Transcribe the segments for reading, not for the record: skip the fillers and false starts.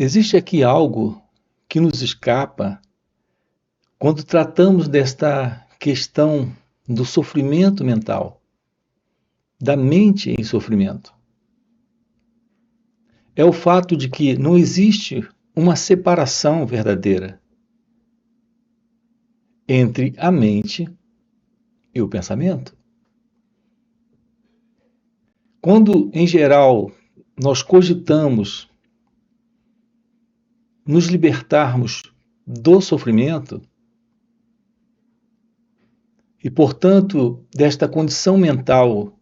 Existe aqui algo que nos escapa quando tratamos desta questão do sofrimento mental, da mente em sofrimento. É o fato de que não existe uma separação verdadeira entre a mente e o pensamento. Quando, em geral, nós cogitamos nos libertarmos do sofrimento e, portanto, desta condição mental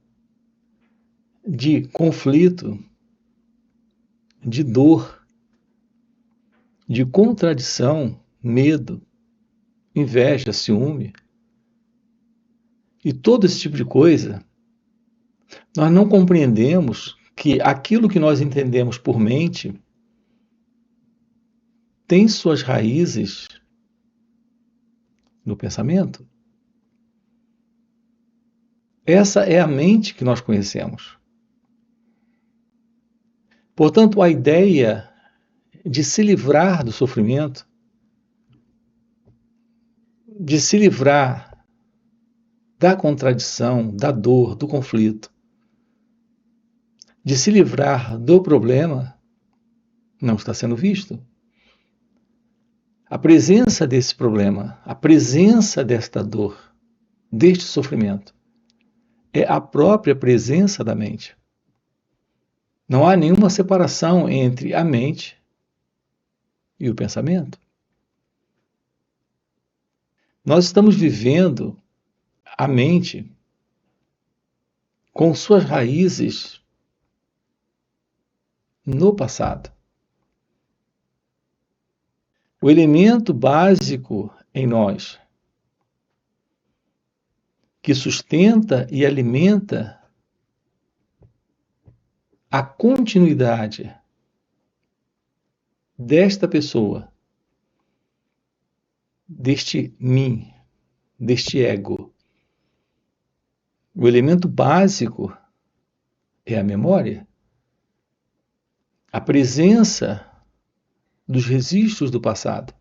de conflito, de dor, de contradição, medo, inveja, ciúme e todo esse tipo de coisa, nós não compreendemos que aquilo que nós entendemos por mente tem suas raízes no pensamento. Essa é a mente que nós conhecemos. Portanto, a ideia de se livrar do sofrimento, de se livrar da contradição, da dor, do conflito, de se livrar do problema, não está sendo visto. A presença desse problema, a presença desta dor, deste sofrimento, é a própria presença da mente. Não há nenhuma separação entre a mente e o pensamento. Nós estamos vivendo a mente com suas raízes no passado. O elemento básico em nós que sustenta e alimenta a continuidade desta pessoa, deste mim, deste ego. O elemento básico é a memória, a presença dos registros do passado.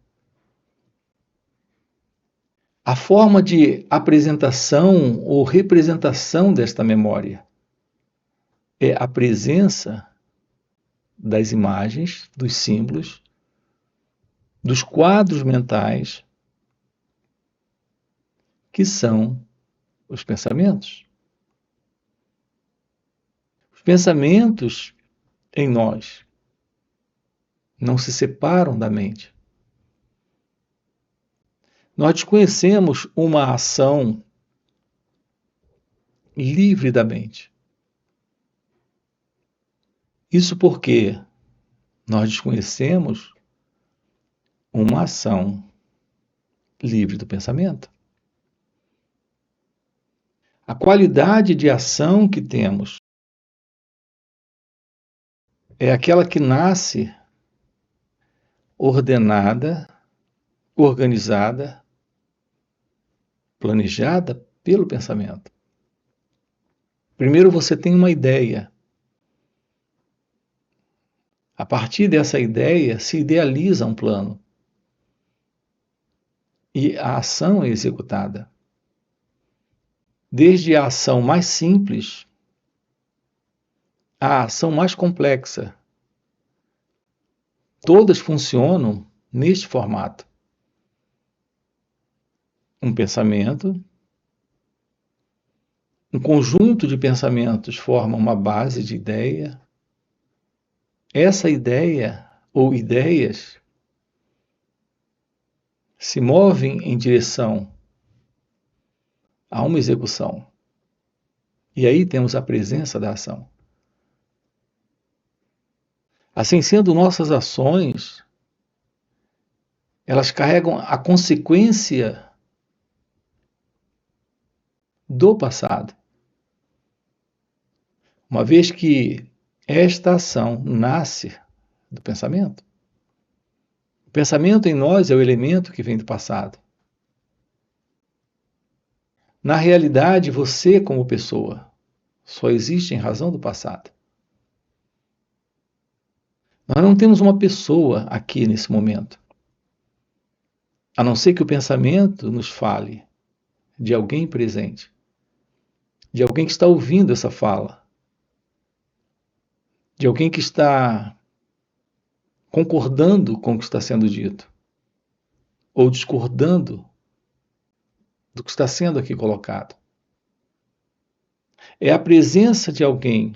A forma de apresentação ou representação desta memória é a presença das imagens, dos símbolos, dos quadros mentais, que são os pensamentos. Os pensamentos em nós não se separam da mente. Nós desconhecemos uma ação livre da mente. Isso porque nós desconhecemos uma ação livre do pensamento. A qualidade de ação que temos é aquela que nasce ordenada, organizada, planejada pelo pensamento. Primeiro você tem uma ideia. A partir dessa ideia se idealiza um plano. E a ação é executada. Desde a ação mais simples à ação mais complexa. Todas funcionam neste formato. Um pensamento, um conjunto de pensamentos forma uma base de ideia. Essa ideia ou ideias se movem em direção a uma execução. E aí temos a presença da ação. Assim sendo, nossas ações, elas carregam a consequência do passado. Uma vez que esta ação nasce do pensamento. O pensamento em nós é o elemento que vem do passado. Na realidade, você como pessoa só existe em razão do passado. Nós não temos uma pessoa aqui nesse momento, a não ser que o pensamento nos fale de alguém presente, de alguém que está ouvindo essa fala, de alguém que está concordando com o que está sendo dito, ou discordando do que está sendo aqui colocado. É a presença de alguém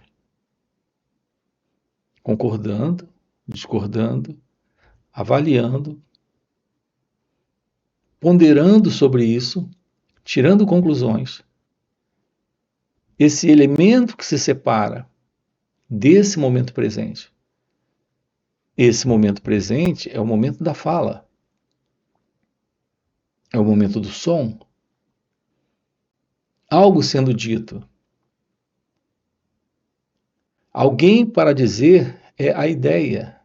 concordando, discordando, avaliando, ponderando sobre isso, tirando conclusões. Esse elemento que se separa desse momento presente. Esse momento presente é o momento da fala, é o momento do som, algo sendo dito. Alguém para dizer é a ideia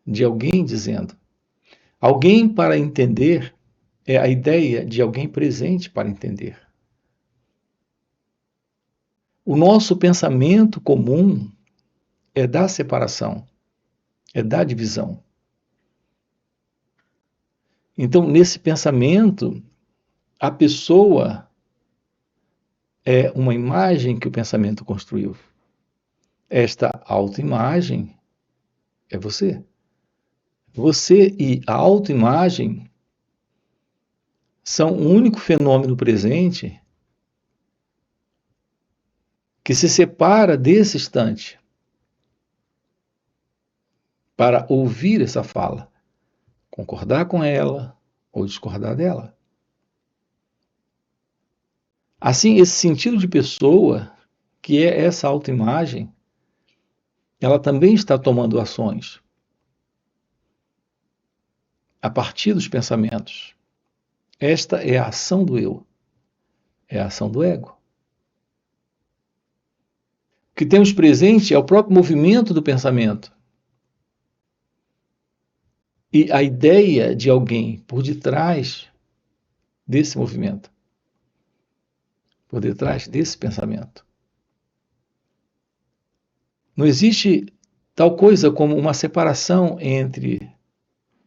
de alguém dizendo. Alguém para entender é a ideia de alguém presente para entender. O nosso pensamento comum é da separação, é da divisão. Então, nesse pensamento, a pessoa é uma imagem que o pensamento construiu. Esta autoimagem é você. Você e a autoimagem são o único fenômeno presente que se separa desse instante para ouvir essa fala, concordar com ela ou discordar dela. Assim, esse sentido de pessoa, que é essa autoimagem, ela também está tomando ações a partir dos pensamentos. Esta é a ação do eu, é a ação do ego. O que temos presente é o próprio movimento do pensamento. E a ideia de alguém por detrás desse movimento, por detrás desse pensamento. Não existe tal coisa como uma separação entre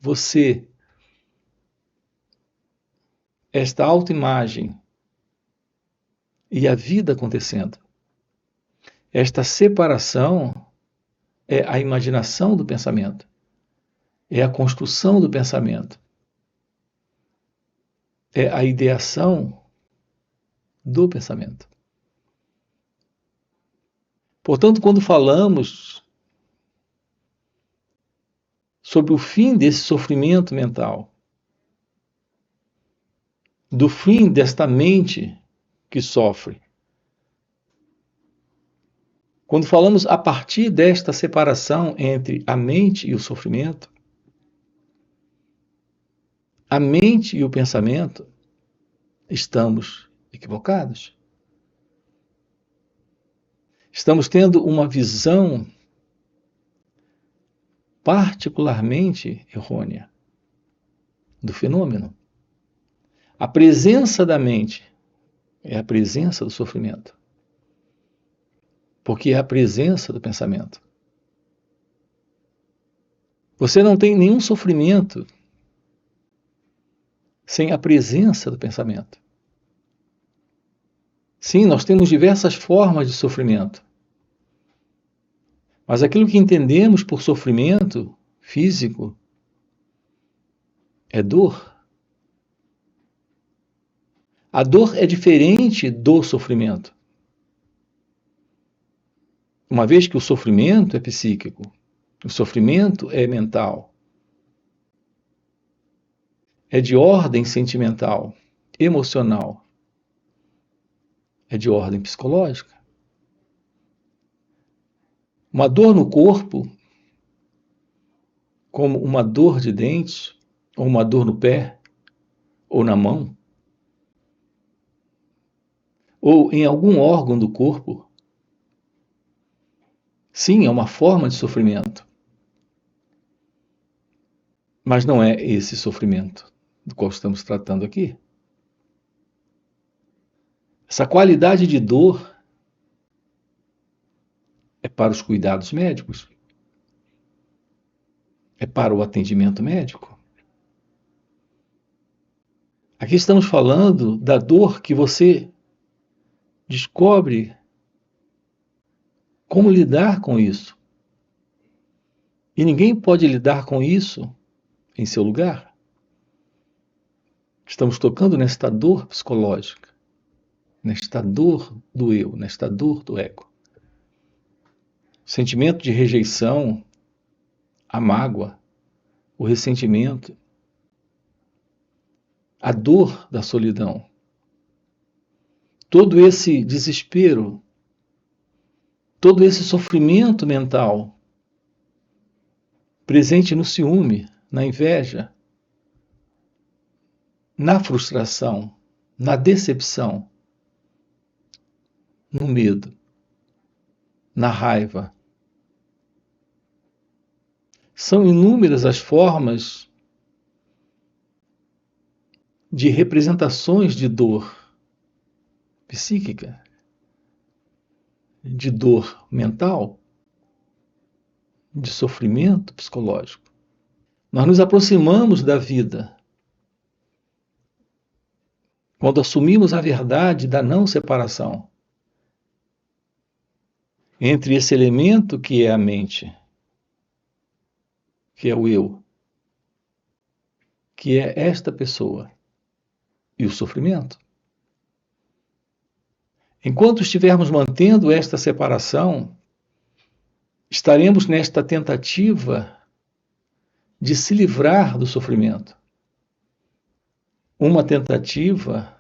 você, esta autoimagem, e a vida acontecendo. Esta separação é a imaginação do pensamento, é a construção do pensamento, é a ideação do pensamento. Portanto, quando falamos sobre o fim desse sofrimento mental, do fim desta mente que sofre, quando falamos a partir desta separação entre a mente e o sofrimento, a mente e o pensamento, estamos equivocados. Estamos tendo uma visão particularmente errônea do fenômeno. A presença da mente é a presença do sofrimento, porque é a presença do pensamento. Você não tem nenhum sofrimento sem a presença do pensamento. Sim, nós temos diversas formas de sofrimento, mas aquilo que entendemos por sofrimento físico é dor. A dor é diferente do sofrimento, uma vez que o sofrimento é psíquico, o sofrimento é mental, é de ordem sentimental, emocional, é de ordem psicológica. Uma dor no corpo, como uma dor de dente, ou uma dor no pé, ou na mão, ou em algum órgão do corpo, sim, é uma forma de sofrimento. Mas não é esse sofrimento do qual estamos tratando aqui. Essa qualidade de dor é para os cuidados médicos. é para o atendimento médico. Aqui estamos falando da dor que você descobre como lidar com isso. E ninguém pode lidar com isso em seu lugar. Estamos tocando nesta dor psicológica, nesta dor do eu, nesta dor do ego. O sentimento de rejeição, a mágoa, o ressentimento, a dor da solidão, todo esse desespero, todo esse sofrimento mental presente no ciúme, na inveja, na frustração, na decepção, no medo, na raiva. São inúmeras as formas de representações de dor psíquica, de dor mental, de sofrimento psicológico. Nós nos aproximamos da vida quando assumimos a verdade da não separação entre esse elemento que é a mente, que é o eu, que é esta pessoa, e o sofrimento. Enquanto estivermos mantendo esta separação, estaremos nesta tentativa de se livrar do sofrimento. Uma tentativa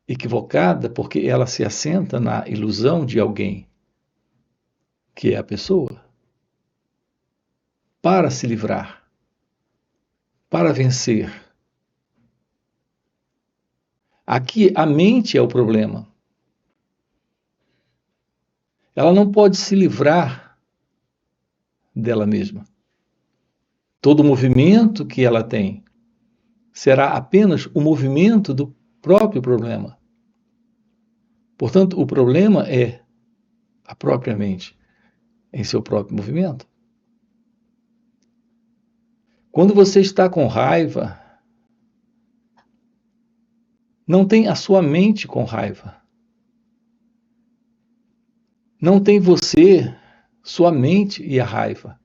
equivocada, porque ela se assenta na ilusão de alguém, que é a pessoa, para se livrar, para vencer. Aqui a mente é o problema. Ela não pode se livrar dela mesma. Todo movimento que ela tem será apenas o movimento do próprio problema. Portanto, o problema é a própria mente em seu próprio movimento. Quando você está com raiva, não tem a sua mente com raiva. Não tem você, sua mente e a raiva.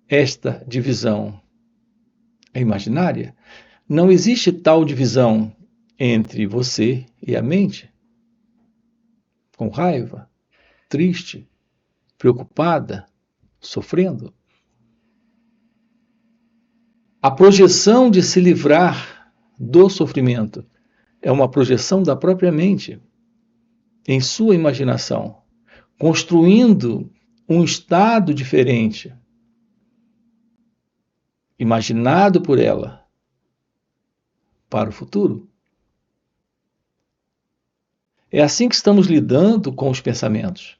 Esta divisão é imaginária. Não existe tal divisão entre você e a mente, com raiva, triste, preocupada, sofrendo. A projeção de se livrar do sofrimento é uma projeção da própria mente, em sua imaginação, construindo um estado diferente, imaginado por ela, para o futuro. É assim que estamos lidando com os pensamentos,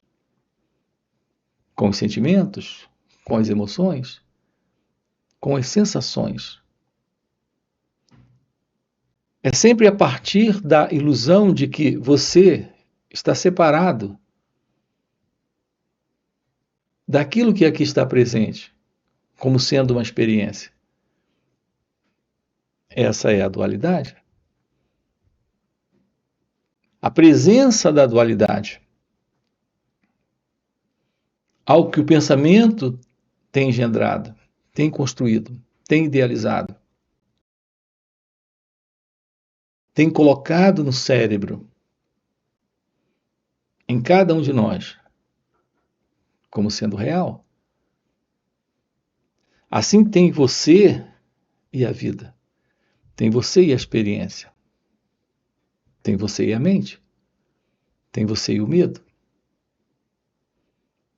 com os sentimentos, com as emoções, com as sensações. É sempre a partir da ilusão de que você está separado daquilo que aqui está presente, como sendo uma experiência. Essa é a dualidade. A presença da dualidade, algo que o pensamento tem engendrado, tem construído, tem idealizado, tem colocado no cérebro, em cada um de nós, como sendo real. Assim tem você e a vida, tem você e a experiência, tem você e a mente, tem você e o medo,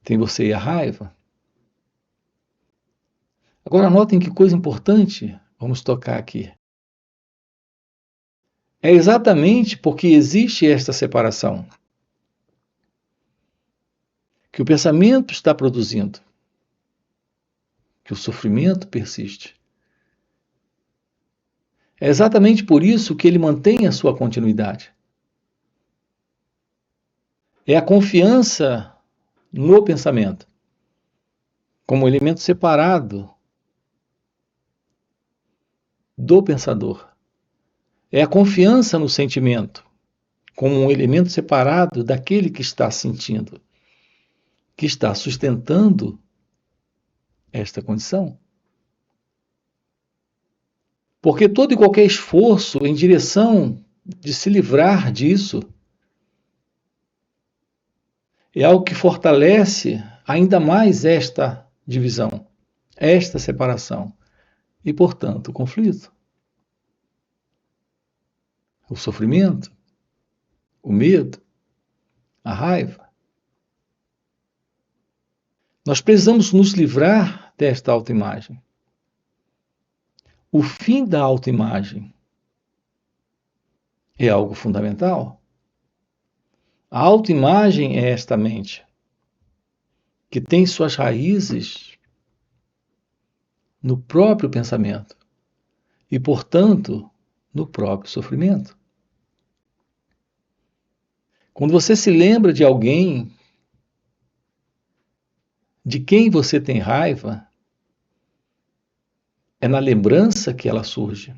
tem você e a raiva. Agora notem que coisa importante vamos tocar aqui. É exatamente porque existe esta separação que o pensamento está produzindo, que o sofrimento persiste. É exatamente por isso que ele mantém a sua continuidade. É a confiança no pensamento como elemento separado do pensador. É a confiança no sentimento, como um elemento separado daquele que está sentindo, que está sustentando esta condição. Porque todo e qualquer esforço em direção de se livrar disso é algo que fortalece ainda mais esta divisão, esta separação e, portanto, o conflito, o sofrimento, o medo, a raiva. Nós precisamos nos livrar desta autoimagem. O fim da autoimagem é algo fundamental. A autoimagem é esta mente que tem suas raízes no próprio pensamento e, portanto, no próprio sofrimento. Quando você se lembra de alguém de quem você tem raiva, é na lembrança que ela surge.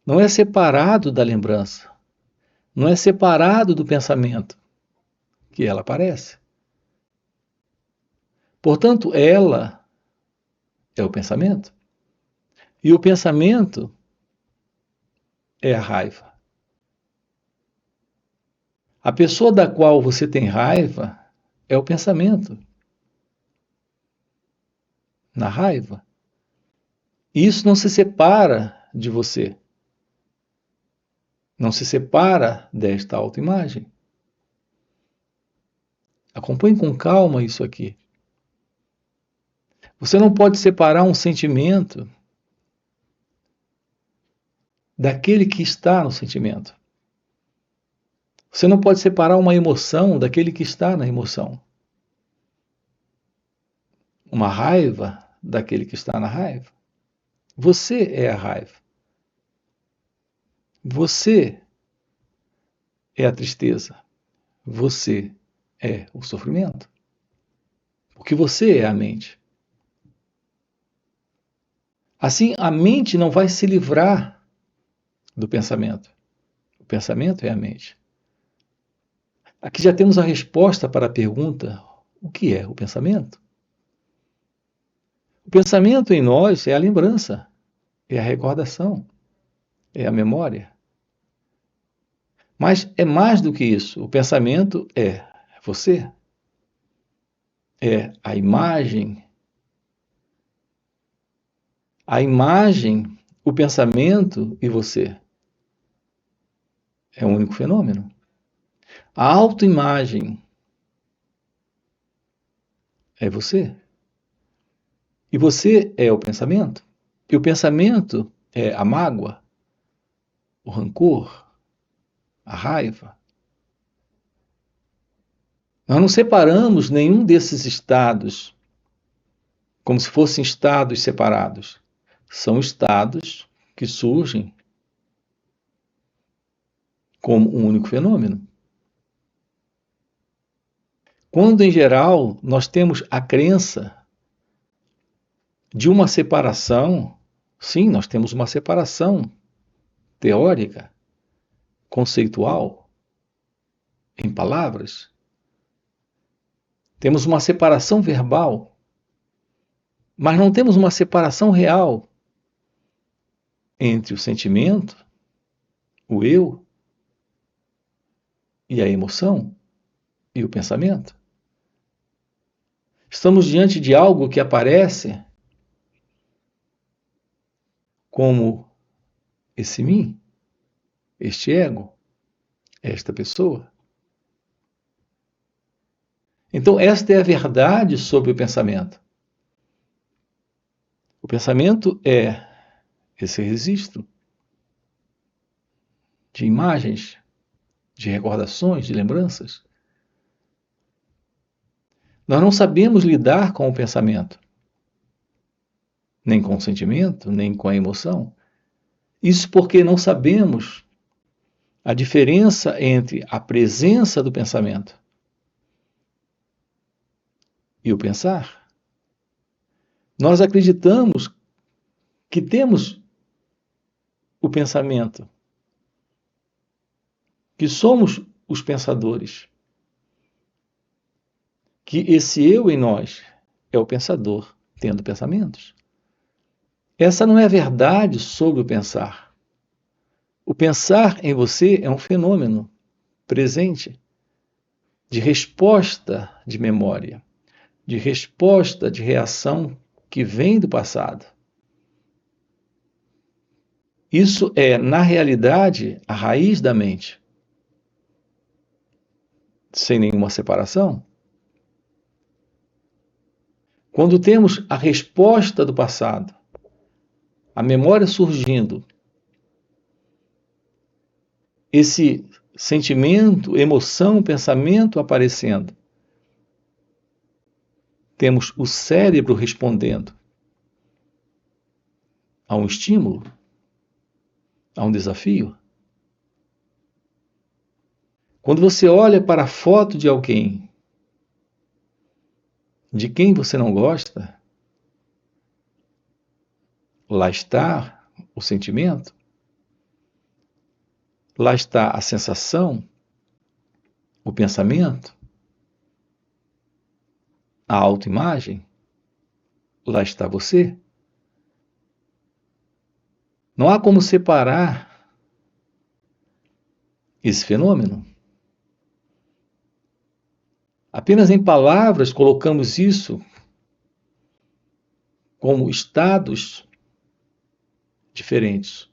Não é separado da lembrança, não é separado do pensamento que ela aparece. Portanto, ela é o pensamento. E o pensamento é a raiva. A pessoa da qual você tem raiva é o pensamento. Na raiva. E isso não se separa de você. Não se separa desta autoimagem. Acompanhe com calma isso aqui. Você não pode separar um sentimento daquele que está no sentimento. Você não pode separar uma emoção daquele que está na emoção. Uma raiva daquele que está na raiva. Você é a raiva. Você é a tristeza. Você é o sofrimento. Porque você é a mente. Assim, a mente não vai se livrar do pensamento. O pensamento é a mente. Aqui já temos a resposta para a pergunta: o que é o pensamento? O pensamento em nós é a lembrança, é a recordação, é a memória. Mas é mais do que isso. O pensamento é você. É a imagem. A imagem, o pensamento e você. É um único fenômeno. A autoimagem é você. E você é o pensamento. E o pensamento é a mágoa, o rancor, a raiva. Nós não separamos nenhum desses estados como se fossem estados separados. São estados que surgem como um único fenômeno. Quando, em geral, nós temos a crença de uma separação, sim, nós temos uma separação teórica, conceitual, em palavras. Temos uma separação verbal, mas não temos uma separação real entre o sentimento, o eu, e a emoção e o pensamento. Estamos diante de algo que aparece como esse mim, este ego, esta pessoa. Então, esta é a verdade sobre o pensamento. O pensamento é esse registro de imagens, de recordações, de lembranças. Nós não sabemos lidar com o pensamento, nem com o sentimento, nem com a emoção. Isso porque não sabemos a diferença entre a presença do pensamento e o pensar. Nós acreditamos que temos o pensamento, que somos os pensadores, que esse eu em nós é o pensador, tendo pensamentos. Essa não é a verdade sobre o pensar. O pensar em você é um fenômeno presente de resposta de memória, de resposta de reação que vem do passado. Isso é, na realidade, a raiz da mente. Sem nenhuma separação. Quando temos a resposta do passado, a memória surgindo, esse sentimento, emoção, pensamento aparecendo, temos o cérebro respondendo a um estímulo, a um desafio. Quando você olha para a foto de alguém, de quem você não gosta, lá está o sentimento, lá está a sensação, o pensamento, a autoimagem, lá está você. Não há como separar esse fenômeno. Apenas em palavras colocamos isso como estados diferentes.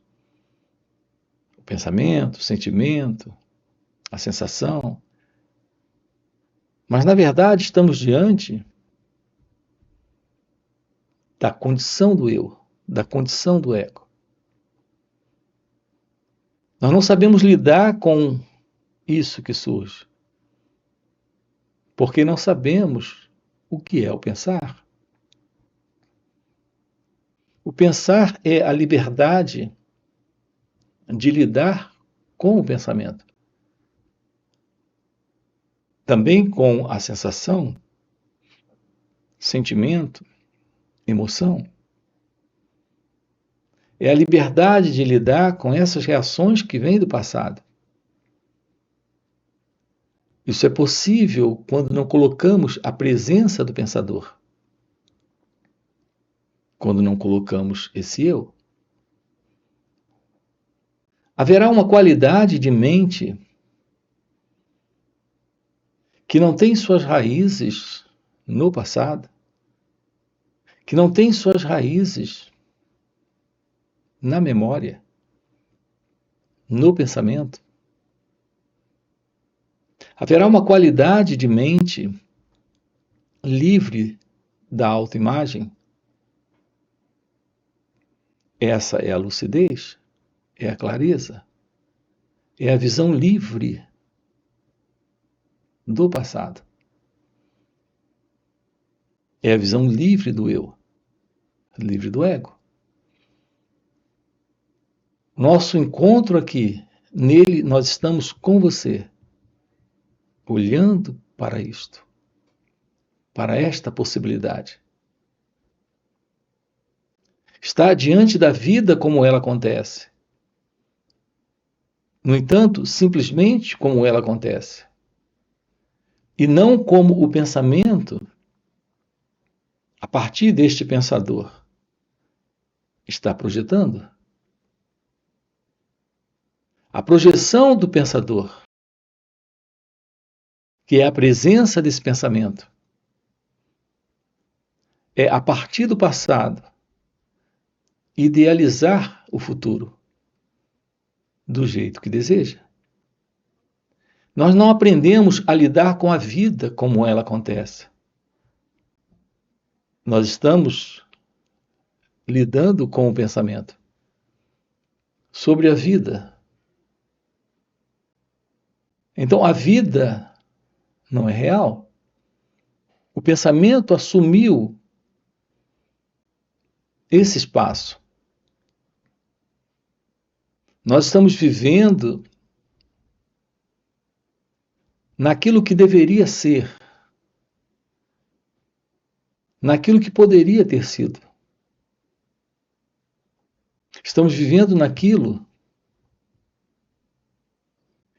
O pensamento, o sentimento, a sensação. Mas, na verdade, estamos diante da condição do eu, da condição do ego. Nós não sabemos lidar com isso que surge, porque não sabemos o que é o pensar. O pensar é a liberdade de lidar com o pensamento. Também com a sensação, sentimento, emoção. É a liberdade de lidar com essas reações que vêm do passado. Isso é possível quando não colocamos a presença do pensador. Quando não colocamos esse eu. Haverá uma qualidade de mente que não tem suas raízes no passado, que não tem suas raízes na memória, no pensamento. Haverá uma qualidade de mente livre da autoimagem. Essa é a lucidez, é a clareza, é a visão livre do passado. É a visão livre do eu, livre do ego. Nosso encontro aqui, nele nós estamos com você, olhando para isto, para esta possibilidade. Está diante da vida como ela acontece. No entanto, simplesmente como ela acontece. E não como o pensamento, a partir deste pensador, está projetando. A projeção do pensador, que é a presença desse pensamento, é a partir do passado, idealizar o futuro do jeito que deseja. Nós não aprendemos a lidar com a vida como ela acontece. Nós estamos lidando com o pensamento sobre a vida. Então, a vida não é real. O pensamento assumiu esse espaço. Nós estamos vivendo naquilo que deveria ser, naquilo que poderia ter sido. Estamos vivendo naquilo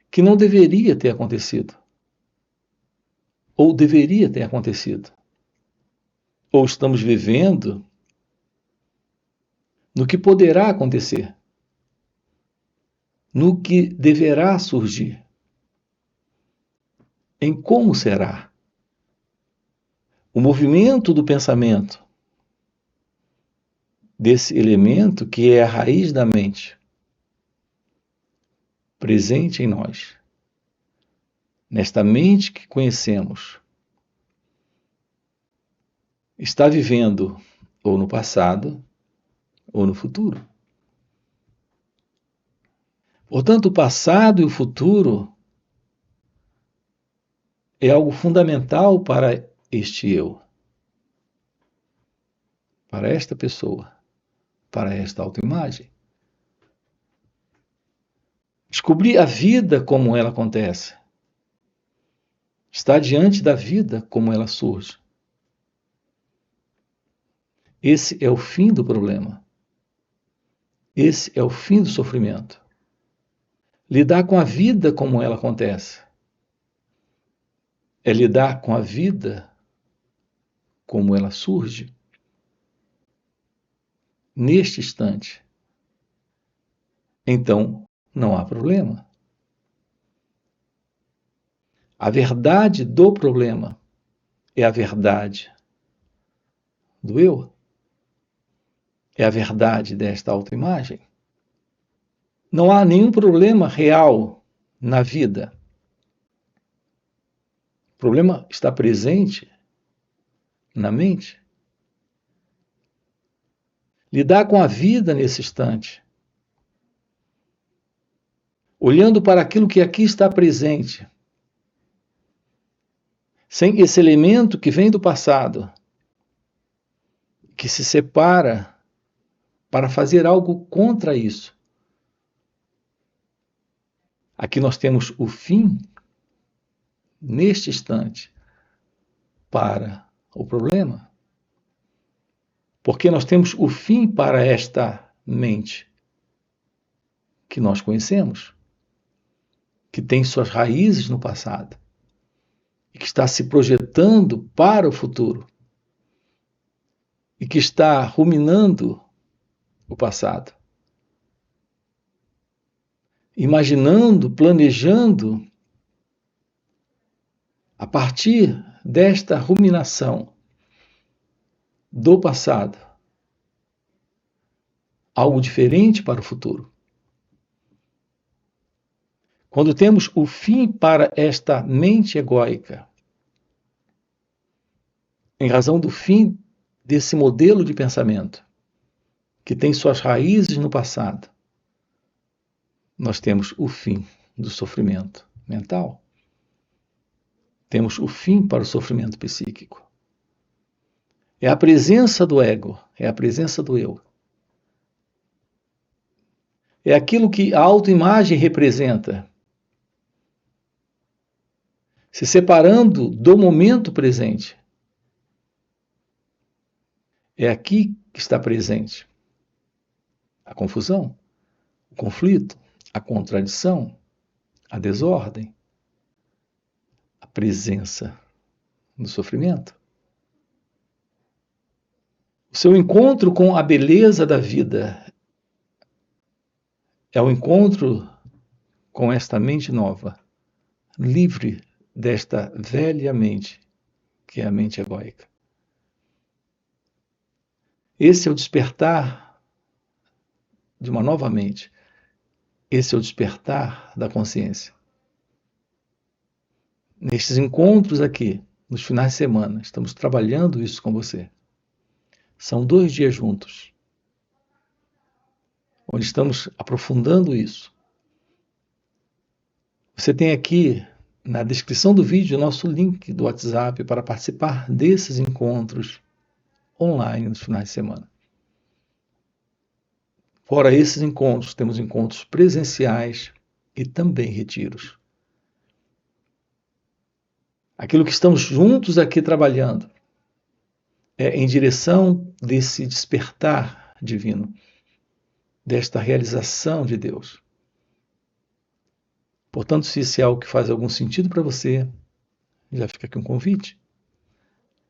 que não deveria ter acontecido, ou deveria ter acontecido. Ou estamos vivendo no que poderá acontecer, no que deverá surgir, em como será. O movimento do pensamento, desse elemento que é a raiz da mente, presente em nós, nesta mente que conhecemos, está vivendo ou no passado ou no futuro. Portanto, o passado e o futuro é algo fundamental para este eu, para esta pessoa, para esta autoimagem. Descobrir a vida como ela acontece. Estar diante da vida como ela surge. Esse é o fim do problema. Esse é o fim do sofrimento. Lidar com a vida como ela acontece. É lidar com a vida como ela surge. Neste instante. Então, não há problema. A verdade do problema é a verdade do eu. É a verdade desta autoimagem. Não há nenhum problema real na vida. O problema está presente na mente. Lidar com a vida nesse instante, olhando para aquilo que aqui está presente, sem esse elemento que vem do passado, que se separa para fazer algo contra isso. Aqui nós temos o fim, neste instante, para o problema. Porque nós temos o fim para esta mente que nós conhecemos, que tem suas raízes no passado e que está se projetando para o futuro e que está ruminando o passado, imaginando, planejando a partir desta ruminação do passado algo diferente para o futuro. Quando temos o fim para esta mente egóica, em razão do fim desse modelo de pensamento, que tem suas raízes no passado, nós temos o fim do sofrimento mental. Temos o fim para o sofrimento psíquico. É a presença do ego, é a presença do eu. É aquilo que a autoimagem representa, se separando do momento presente. É aqui que está presente a confusão, o conflito, a contradição, a desordem, a presença do sofrimento. O seu encontro com a beleza da vida é o encontro com esta mente nova, livre desta velha mente, que é a mente egóica. Esse é o despertar de uma nova mente. Esse é o despertar da consciência. Nestes encontros aqui, nos finais de semana, estamos trabalhando isso com você. São 2 dias juntos, onde estamos aprofundando isso. Você tem aqui na descrição do vídeo nosso link do WhatsApp para participar desses encontros online nos finais de semana. Fora esses encontros, temos encontros presenciais e também retiros. Aquilo que estamos juntos aqui trabalhando em direção desse despertar divino, desta realização de Deus. Portanto, se esse é algo que faz algum sentido para você, já fica aqui um convite.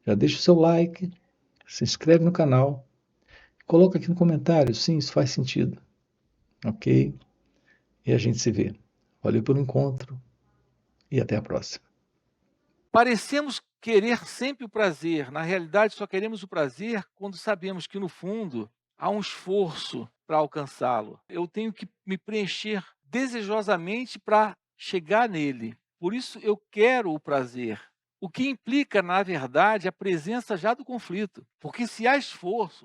Já deixa o seu like, se inscreve no canal, coloca aqui no comentário, sim, isso faz sentido. Ok? E a gente se vê. Valeu pelo encontro e até a próxima. Parecemos querer sempre o prazer, na realidade só queremos o prazer quando sabemos que no fundo há um esforço para alcançá-lo. Eu tenho que me preencher desejosamente para chegar nele. Por isso eu quero o prazer. O que implica, na verdade, a presença já do conflito. Porque se há esforço,